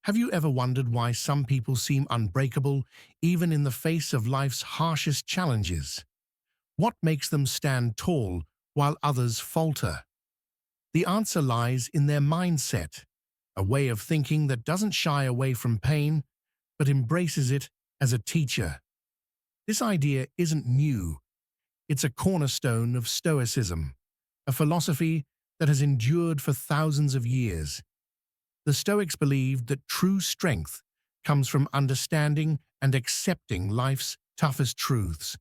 Have you ever wondered why some people seem unbreakable even in the face of life's harshest challenges? What makes them stand tall while others falter? The answer lies in their mindset, a way of thinking that doesn't shy away from pain, but embraces it as a teacher. This idea isn't new. It's a cornerstone of Stoicism, a philosophy that has endured for thousands of years. The Stoics believed that true strength comes from understanding and accepting life's toughest truths.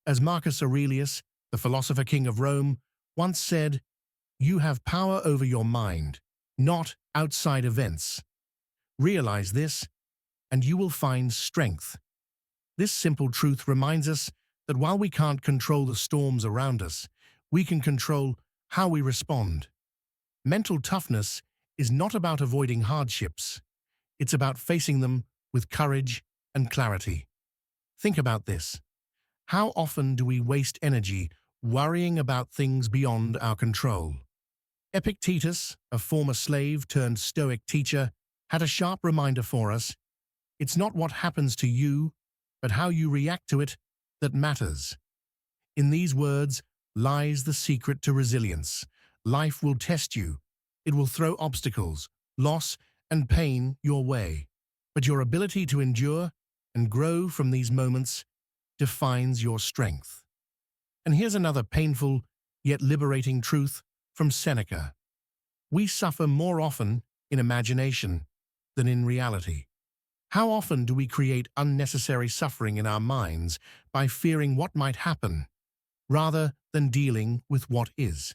As Marcus Aurelius, the philosopher king of Rome, once said, "You have power over your mind, not outside events. Realize this, and you will find strength." This simple truth reminds us that while we can't control the storms around us, we can control how we respond. Mental toughness is not about avoiding hardships. It's about facing them with courage and clarity. Think about this. How often do we waste energy worrying about things beyond our control? Epictetus, a former slave turned Stoic teacher, had a sharp reminder for us. It's not what happens to you, but how you react to it that matters. In these words lies the secret to resilience. Life will test you. It will throw obstacles, loss, and pain your way. But your ability to endure and grow from these moments defines your strength. And here's another painful yet liberating truth from Seneca. We suffer more often in imagination than in reality. How often do we create unnecessary suffering in our minds by fearing what might happen, rather than dealing with what is?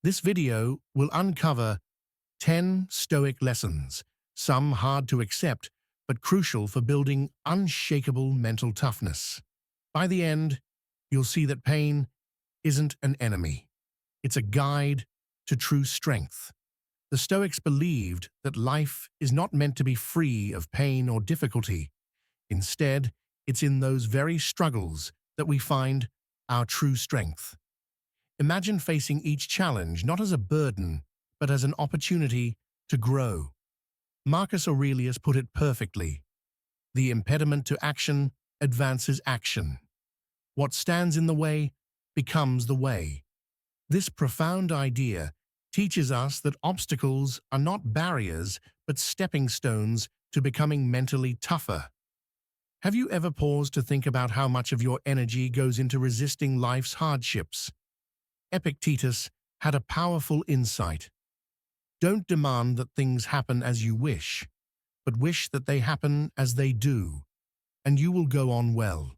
This video will uncover 10 Stoic lessons, some hard to accept, but crucial for building unshakable mental toughness. By the end, you'll see that pain isn't an enemy. It's a guide to true strength. The Stoics believed that life is not meant to be free of pain or difficulty. Instead, it's in those very struggles that we find our true strength. Imagine facing each challenge not as a burden, but as an opportunity to grow. Marcus Aurelius put it perfectly. The impediment to action advances action. What stands in the way becomes the way. This profound idea teaches us that obstacles are not barriers, but stepping stones to becoming mentally tougher. Have you ever paused to think about how much of your energy goes into resisting life's hardships? Epictetus had a powerful insight. Don't demand that things happen as you wish, but wish that they happen as they do, and you will go on well.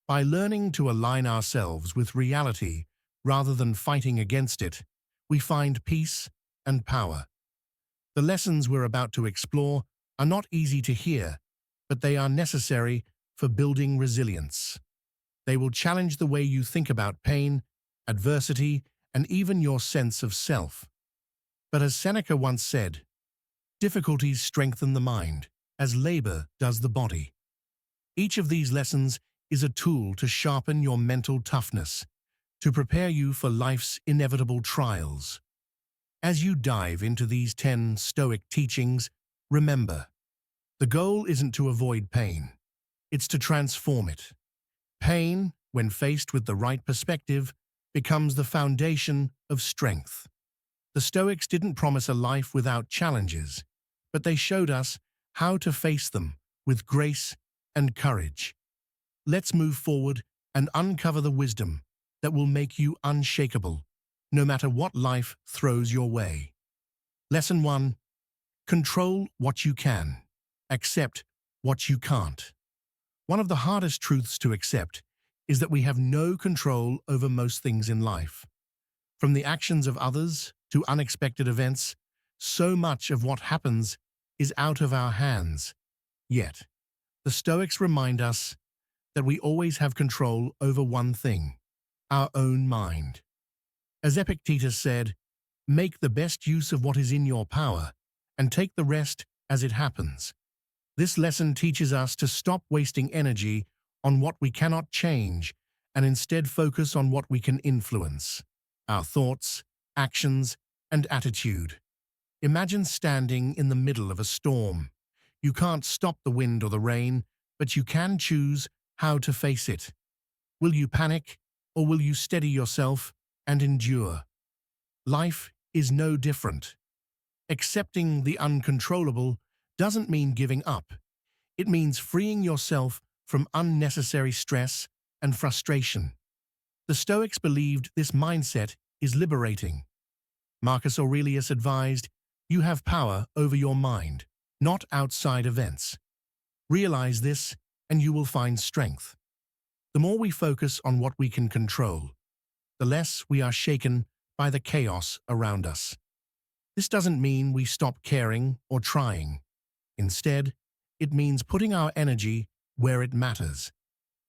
By learning to align ourselves with reality rather than fighting against it, we find peace and power. The lessons we're about to explore are not easy to hear, but they are necessary for building resilience. They will challenge the way you think about pain, adversity, and even your sense of self. But as Seneca once said, difficulties strengthen the mind, as labor does the body. Each of these lessons is a tool to sharpen your mental toughness, to prepare you for life's inevitable trials. As you dive into these 10 Stoic teachings, remember, the goal isn't to avoid pain, it's to transform it. Pain, when faced with the right perspective, becomes the foundation of strength. The Stoics didn't promise a life without challenges, but they showed us how to face them with grace and courage. Let's move forward and uncover the wisdom that will make you unshakable, no matter what life throws your way. Lesson 1. Control what you can. Accept what you can't. One of the hardest truths to accept is that we have no control over most things in life. From the actions of others to unexpected events, so much of what happens is out of our hands. Yet, the Stoics remind us that we always have control over one thing: our own mind. As Epictetus said, make the best use of what is in your power and take the rest as it happens. This lesson teaches us to stop wasting energy on what we cannot change and instead focus on what we can influence: our thoughts, actions, and attitude. Imagine standing in the middle of a storm. You can't stop the wind or the rain, but you can choose how to face it. Will you panic, or will you steady yourself and endure? Life is no different. Accepting the uncontrollable doesn't mean giving up. It means freeing yourself from unnecessary stress and frustration. The Stoics believed this mindset is liberating. Marcus Aurelius advised, "You have power over your mind, not outside events." Realize this, and you will find strength. The more we focus on what we can control, the less we are shaken by the chaos around us. This doesn't mean we stop caring or trying. Instead, it means putting our energy where it matters.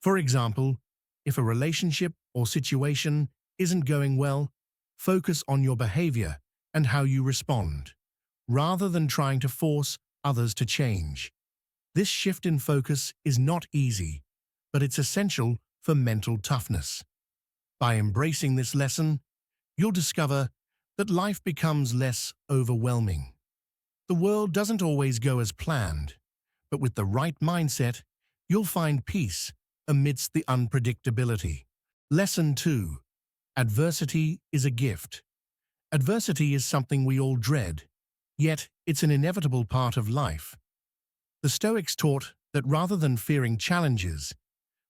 For example, if a relationship or situation isn't going well, focus on your behavior and how you respond, rather than trying to force others to change. This shift in focus is not easy, but it's essential for mental toughness. By embracing this lesson, you'll discover that life becomes less overwhelming. The world doesn't always go as planned, but with the right mindset, you'll find peace amidst the unpredictability. Lesson 2. Adversity is a gift. Adversity is something we all dread, yet it's an inevitable part of life. The Stoics taught that rather than fearing challenges,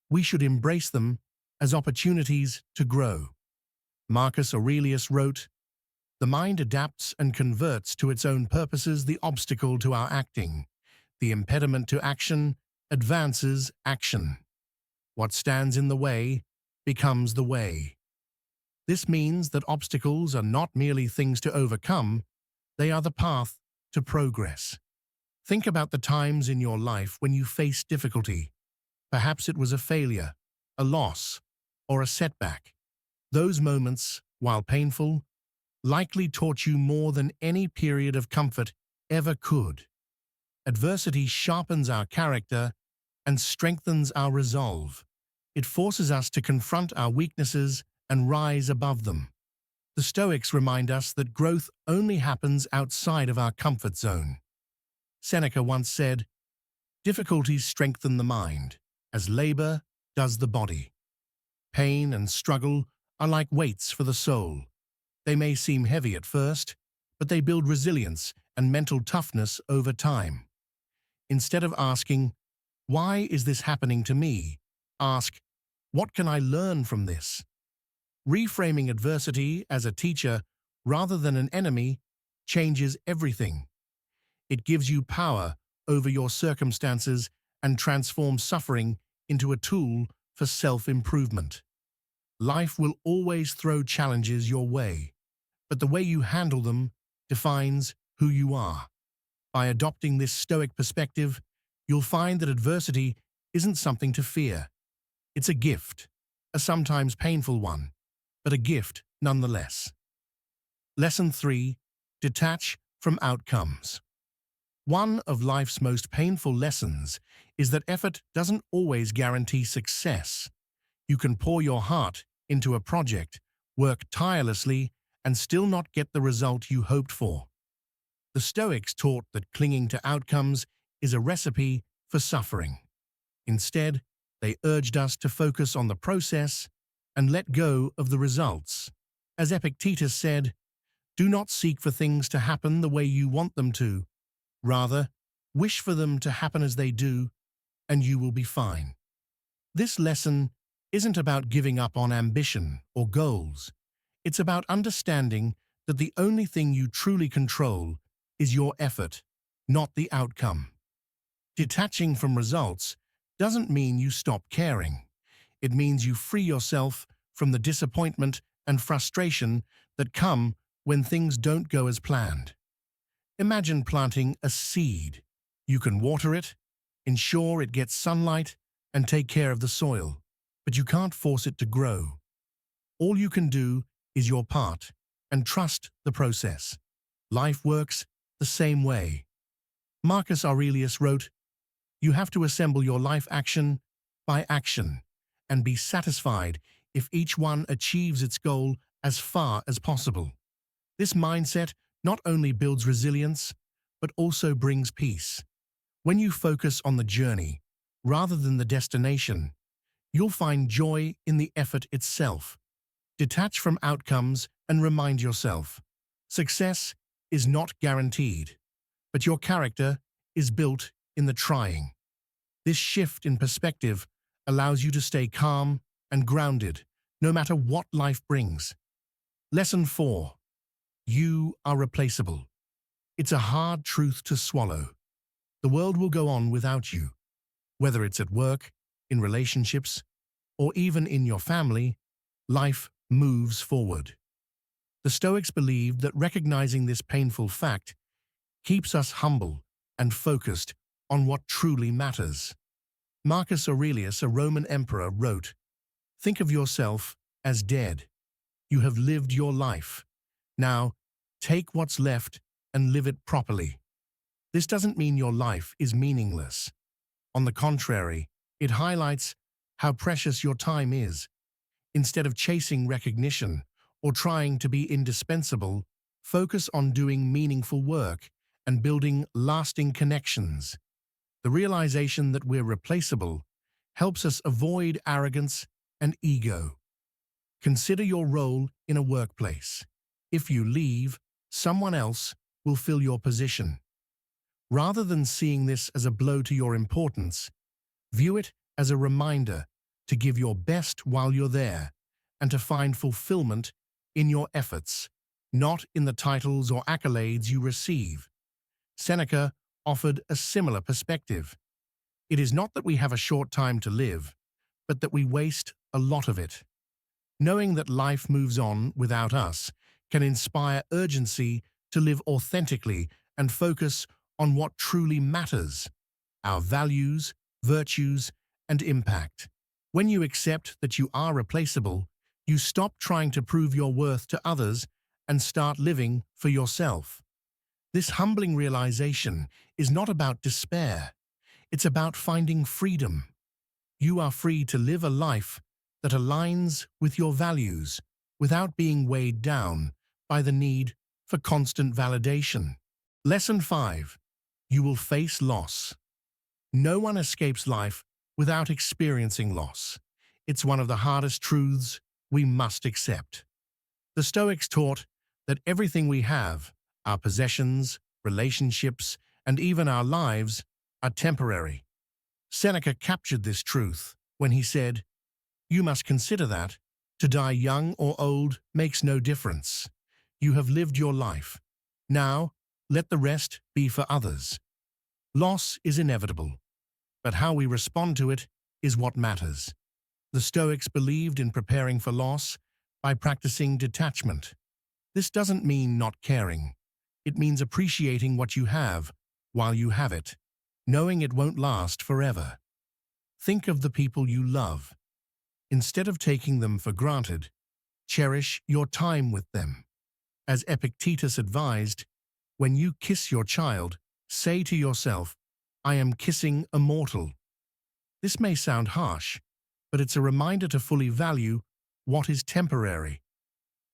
we should embrace them as opportunities to grow. Marcus Aurelius wrote, "The mind adapts and converts to its own purposes the obstacle to our acting. The impediment to action advances action. What stands in the way becomes the way." This means that obstacles are not merely things to overcome, they are the path to progress. Think about the times in your life when you faced difficulty. Perhaps it was a failure, a loss, or a setback. Those moments, while painful, likely taught you more than any period of comfort ever could. Adversity sharpens our character and strengthens our resolve. It forces us to confront our weaknesses and rise above them. The Stoics remind us that growth only happens outside of our comfort zone. Seneca once said, "Difficulties strengthen the mind, as labor does the body." Pain and struggle are like weights for the soul. They may seem heavy at first, but they build resilience and mental toughness over time. Instead of asking, "Why is this happening to me?" ask, "What can I learn from this?" Reframing adversity as a teacher rather than an enemy changes everything. It gives you power over your circumstances and transforms suffering into a tool for self-improvement. Life will always throw challenges your way, but the way you handle them defines who you are. By adopting this Stoic perspective, you'll find that adversity isn't something to fear. It's a gift, a sometimes painful one, but a gift nonetheless. Lesson 3. Detach from outcomes. One of life's most painful lessons is that effort doesn't always guarantee success. You can pour your heart into a project, work tirelessly, and still not get the result you hoped for. The Stoics taught that clinging to outcomes is a recipe for suffering. Instead, they urged us to focus on the process and let go of the results. As Epictetus said, "Do not seek for things to happen the way you want them to. Rather, wish for them to happen as they do, and you will be fine." This lesson isn't about giving up on ambition or goals. It's about understanding that the only thing you truly control is your effort, not the outcome. Detaching from results doesn't mean you stop caring. It means you free yourself from the disappointment and frustration that come when things don't go as planned. Imagine planting a seed. You can water it, ensure it gets sunlight, and take care of the soil, but you can't force it to grow. All you can do is your part and trust the process. Life works the same way. Marcus Aurelius wrote, "You have to assemble your life action by action and be satisfied if each one achieves its goal as far as possible." This mindset not only builds resilience, but also brings peace. When you focus on the journey rather than the destination, you'll find joy in the effort itself. Detach from outcomes and remind yourself, success is not guaranteed, but your character is built in the trying. This shift in perspective allows you to stay calm and grounded, no matter what life brings. Lesson 4. You are replaceable. It's a hard truth to swallow. The world will go on without you. Whether it's at work, in relationships, or even in your family, life moves forward. The Stoics believed that recognizing this painful fact keeps us humble and focused on what truly matters. Marcus Aurelius, a Roman emperor, wrote, "Think of yourself as dead. You have lived your life. Now, take what's left and live it properly." This doesn't mean your life is meaningless. On the contrary, it highlights how precious your time is. Instead of chasing recognition or trying to be indispensable, focus on doing meaningful work and building lasting connections. The realization that we're replaceable helps us avoid arrogance and ego. Consider your role in a workplace. If you leave, someone else will fill your position. Rather than seeing this as a blow to your importance, view it as a reminder to give your best while you're there and to find fulfillment in your efforts, not in the titles or accolades you receive. Seneca offered a similar perspective. It is not that we have a short time to live, but that we waste a lot of it. Knowing that life moves on without us can inspire urgency to live authentically and focus on what truly matters: our values, virtues, and impact. When you accept that you are replaceable, you stop trying to prove your worth to others and start living for yourself. This humbling realization is not about despair. It's about finding freedom. You are free to live a life that aligns with your values without being weighed down by the need for constant validation. Lesson 5. You will face loss. No one escapes life without experiencing loss. It's one of the hardest truths we must accept. The Stoics taught that everything we have, our possessions, relationships, and even our lives, are temporary. Seneca captured this truth when he said, "You must consider that to die young or old makes no difference. You have lived your life. Now, let the rest be for others." Loss is inevitable, but how we respond to it is what matters. The Stoics believed in preparing for loss by practicing detachment. This doesn't mean not caring. It means appreciating what you have while you have it, knowing it won't last forever. Think of the people you love. Instead of taking them for granted, cherish your time with them. As Epictetus advised, when you kiss your child, say to yourself, "I am kissing a mortal." This may sound harsh, but it's a reminder to fully value what is temporary.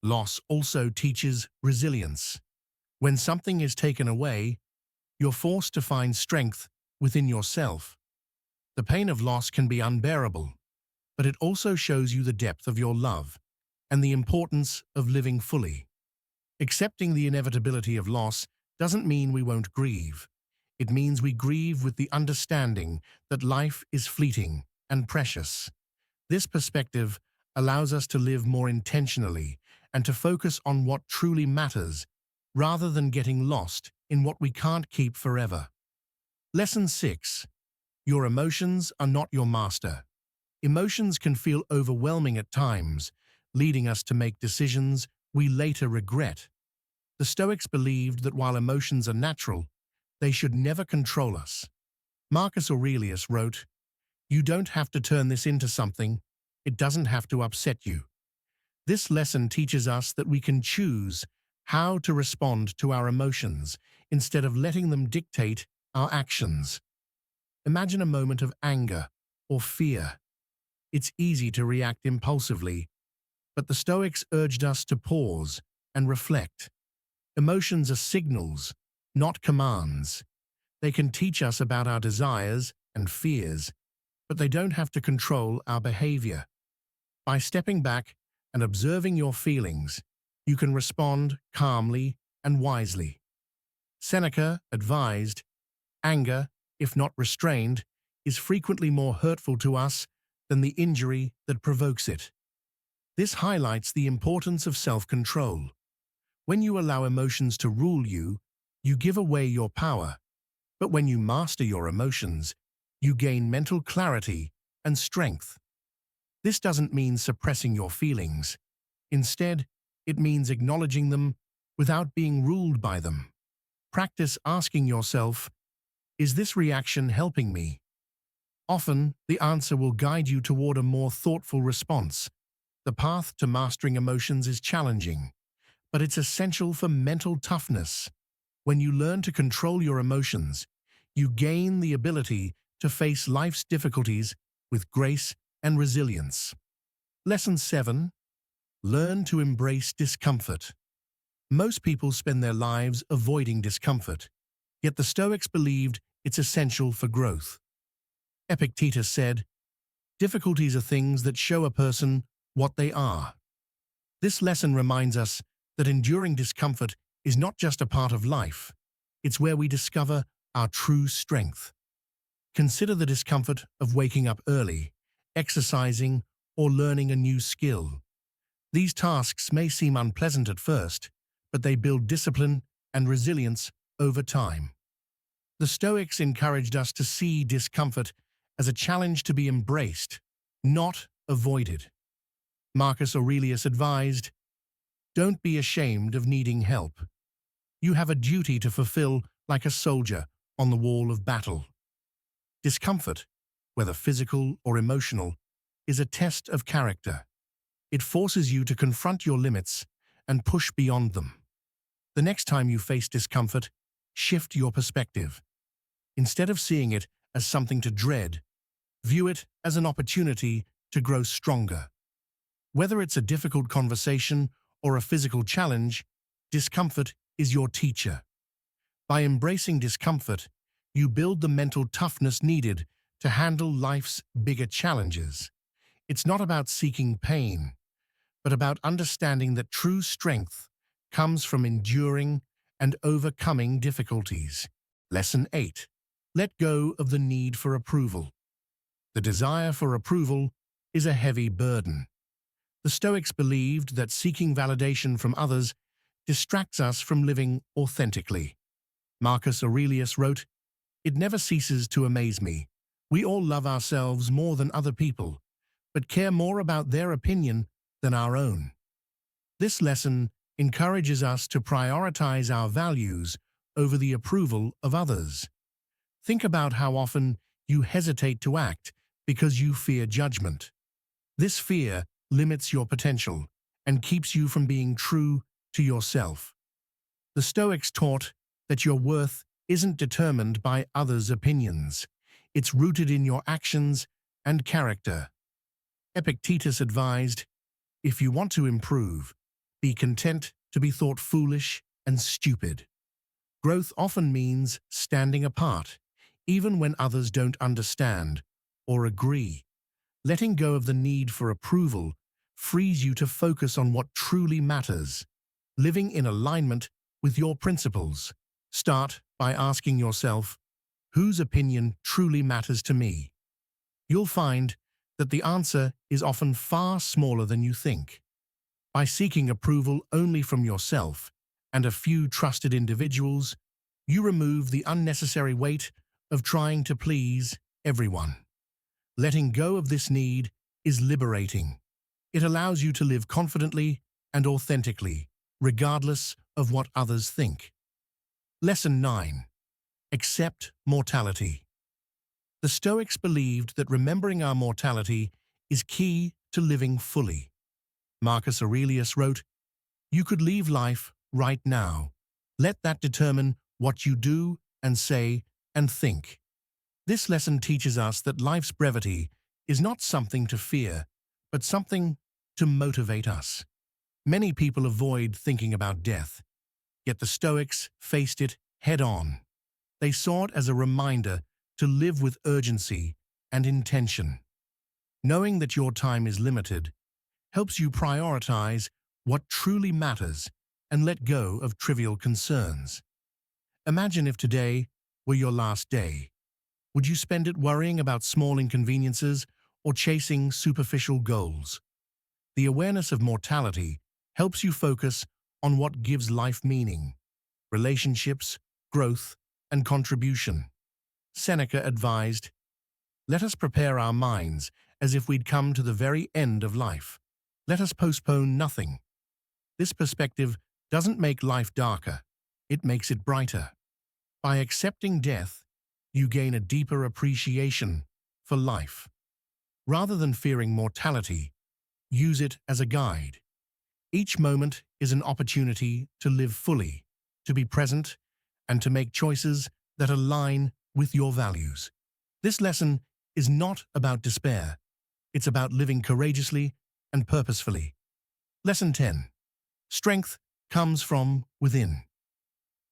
Loss also teaches resilience. When something is taken away, you're forced to find strength within yourself. The pain of loss can be unbearable, but it also shows you the depth of your love and the importance of living fully. Accepting the inevitability of loss doesn't mean we won't grieve. It means we grieve with the understanding that life is fleeting and precious. This perspective allows us to live more intentionally and to focus on what truly matters rather than getting lost in what we can't keep forever. Lesson 6. Your emotions are not your master. Emotions can feel overwhelming at times, leading us to make decisions we later regret. The Stoics believed that while emotions are natural, they should never control us. Marcus Aurelius wrote, "You don't have to turn this into something. It doesn't have to upset you." This lesson teaches us that we can choose how to respond to our emotions instead of letting them dictate our actions. Imagine a moment of anger or fear. It's easy to react impulsively, but the Stoics urged us to pause and reflect. Emotions are signals, not commands. They can teach us about our desires and fears, but they don't have to control our behavior. By stepping back and observing your feelings, you can respond calmly and wisely. Seneca advised, anger, if not restrained, is frequently more hurtful to us than the injury that provokes it. This highlights the importance of self-control. When you allow emotions to rule you, you give away your power. But when you master your emotions, you gain mental clarity and strength. This doesn't mean suppressing your feelings. Instead, it means acknowledging them without being ruled by them. Practice asking yourself, is this reaction helping me? Often, the answer will guide you toward a more thoughtful response. The path to mastering emotions is challenging, but it's essential for mental toughness. When you learn to control your emotions, you gain the ability to face life's difficulties with grace and resilience. Lesson 7. Learn to embrace discomfort. Most people spend their lives avoiding discomfort, yet the Stoics believed it's essential for growth. Epictetus said, "Difficulties are things that show a person what they are." This lesson reminds us that enduring discomfort is not just a part of life, it's where we discover our true strength. Consider the discomfort of waking up early, exercising, or learning a new skill. These tasks may seem unpleasant at first, but they build discipline and resilience over time. The Stoics encouraged us to see discomfort as a challenge to be embraced, not avoided. Marcus Aurelius advised, "Don't be ashamed of needing help. You have a duty to fulfill like a soldier on the wall of battle." Discomfort, whether physical or emotional, is a test of character. It forces you to confront your limits and push beyond them. The next time you face discomfort, shift your perspective. Instead of seeing it as something to dread, view it as an opportunity to grow stronger. Whether it's a difficult conversation or a physical challenge, discomfort is your teacher. By embracing discomfort, you build the mental toughness needed to handle life's bigger challenges. It's not about seeking pain, but about understanding that true strength comes from enduring and overcoming difficulties. Lesson 8. Let go of the need for approval. The desire for approval is a heavy burden. The Stoics believed that seeking validation from others distracts us from living authentically. Marcus Aurelius wrote, "It never ceases to amaze me. We all love ourselves more than other people, but care more about their opinion than our own." This lesson encourages us to prioritize our values over the approval of others. Think about how often you hesitate to act because you fear judgment. This fear limits your potential and keeps you from being true to yourself. The Stoics taught that your worth isn't determined by others' opinions. It's rooted in your actions and character. Epictetus advised, "If you want to improve, be content to be thought foolish and stupid." Growth often means standing apart, even when others don't understand or agree. Letting go of the need for approval frees you to focus on what truly matters, living in alignment with your principles. Start by asking yourself, whose opinion truly matters to me? You'll find that the answer is often far smaller than you think. By seeking approval only from yourself and a few trusted individuals, you remove the unnecessary weight of trying to please everyone. Letting go of this need is liberating. It allows you to live confidently and authentically, regardless of what others think. Lesson 9. Accept mortality. The Stoics believed that remembering our mortality is key to living fully. Marcus Aurelius wrote, "You could leave life right now. Let that determine what you do and say and think." This lesson teaches us that life's brevity is not something to fear, but something to motivate us. Many people avoid thinking about death, yet the Stoics faced it head-on. They saw it as a reminder to live with urgency and intention. Knowing that your time is limited helps you prioritize what truly matters and let go of trivial concerns. Imagine if today were your last day. Would you spend it worrying about small inconveniences or chasing superficial goals? The awareness of mortality helps you focus on what gives life meaning: relationships, growth, and contribution. Seneca advised, "Let us prepare our minds as if we'd come to the very end of life. Let us postpone nothing." This perspective doesn't make life darker, it makes it brighter. By accepting death, you gain a deeper appreciation for life. Rather than fearing mortality, use it as a guide. Each moment is an opportunity to live fully, to be present, and to make choices that align with your values. This lesson is not about despair. It's about living courageously and purposefully. Lesson 10. Strength comes from within.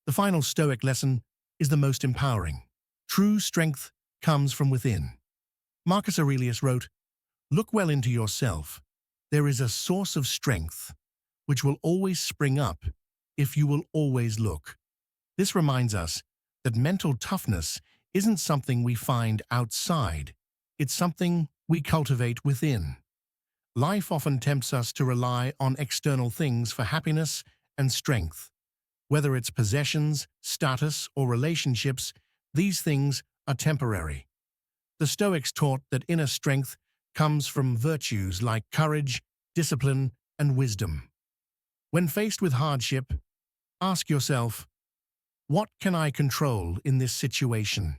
The final Stoic lesson is the most empowering. True strength comes from within. Marcus Aurelius wrote, "Look well into yourself. There is a source of strength which will always spring up if you will always look." This reminds us that mental toughness isn't something we find outside. It's something we cultivate within. Life often tempts us to rely on external things for happiness and strength. Whether it's possessions, status, or relationships, these things are temporary. The Stoics taught that inner strength comes from virtues like courage, discipline, and wisdom. When faced with hardship, ask yourself, what can I control in this situation?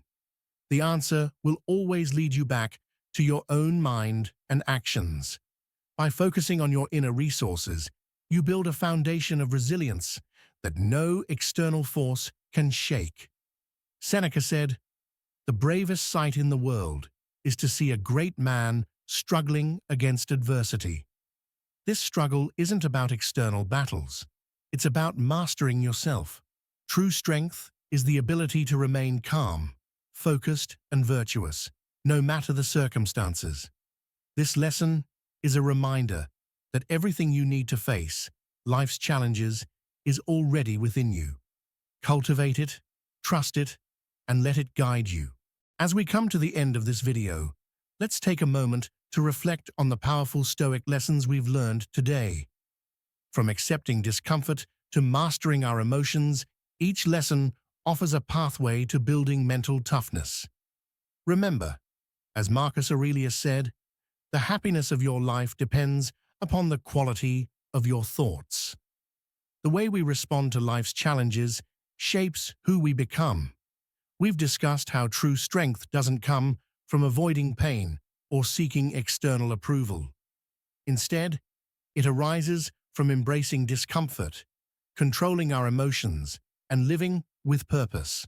The answer will always lead you back to your own mind and actions. By focusing on your inner resources, you build a foundation of resilience that no external force can shake. Seneca said, "The bravest sight in the world is to see a great man struggling against adversity." This struggle isn't about external battles. It's about mastering yourself. True strength is the ability to remain calm, focused, and virtuous, no matter the circumstances. This lesson is a reminder that everything you need to face life's challenges is already within you. Cultivate it, trust it, and let it guide you. As we come to the end of this video, let's take a moment to reflect on the powerful Stoic lessons we've learned today. From accepting discomfort to mastering our emotions, each lesson offers a pathway to building mental toughness. Remember, as Marcus Aurelius said, the happiness of your life depends upon the quality of your thoughts. The way we respond to life's challenges shapes who we become. We've discussed how true strength doesn't come from avoiding pain or seeking external approval. Instead, it arises from embracing discomfort, controlling our emotions, and living with purpose.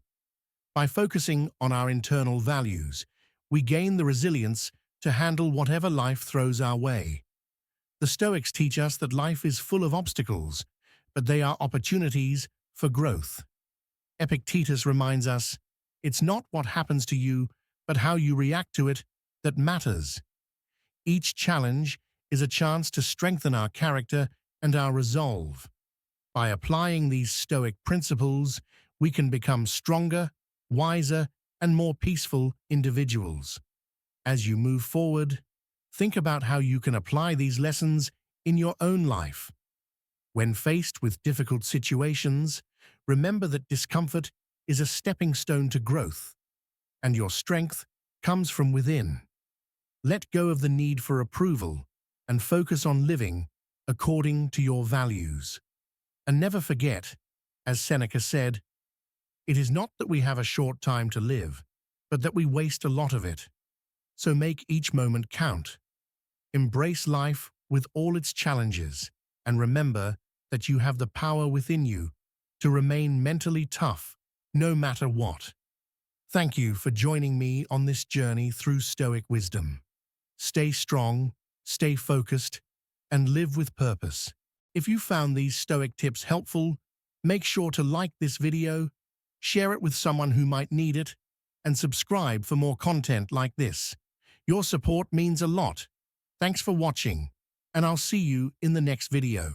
By focusing on our internal values, we gain the resilience to handle whatever life throws our way. The Stoics teach us that life is full of obstacles, but they are opportunities for growth. Epictetus reminds us, "It's not what happens to you, but how you react to it that matters." Each challenge is a chance to strengthen our character and our resolve. By applying these Stoic principles, we can become stronger, wiser, and more peaceful individuals. As you move forward, think about how you can apply these lessons in your own life. When faced with difficult situations, remember that discomfort is a stepping stone to growth, and your strength comes from within. Let go of the need for approval and focus on living according to your values. And never forget, as Seneca said, "It is not that we have a short time to live, but that we waste a lot of it. So make each moment count. Embrace life with all its challenges, and remember that you have the power within you to remain mentally tough no matter what." Thank you for joining me on this journey through Stoic wisdom. Stay strong, stay focused, and live with purpose. If you found these Stoic tips helpful, make sure to like this video, share it with someone who might need it, and subscribe for more content like this. Your support means a lot. Thanks for watching, and I'll see you in the next video.